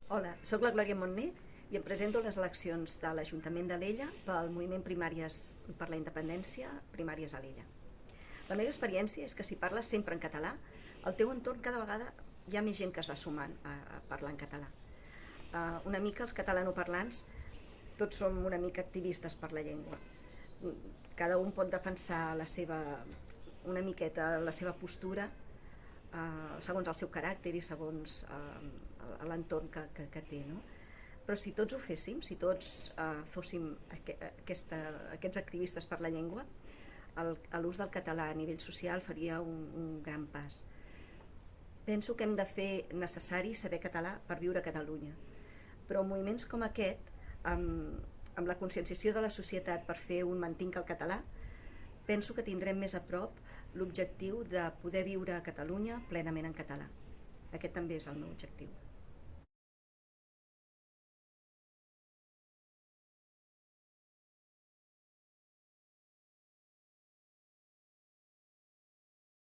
Hola, sóc la Glòria Montner i em presento a les eleccions de l'Ajuntament d'Alella pel moviment Primàries per la Independència, Primàries a Alella. La meva experiència és que si parles sempre en català, al teu entorn cada vegada hi ha més gent que es va sumant a parlar en català. Una mica els catalanoparlants tots som una mica activistes per la llengua. Cada un pot defensar una miqueta la seva postura segons el seu caràcter i segons l'entorn que té, no? Però si tots ho féssim, si tots fóssim aquests activistes per la llengua, l'ús del català a nivell social faria un gran pas. Penso que hem de fer necessari saber català per viure a Catalunya, però moviments com aquest, amb la conscienciació de la societat per fer un mantinc al català, penso que tindrem més a prop l'objectiu de poder viure a Catalunya plenament en català. Aquest també és el meu objectiu.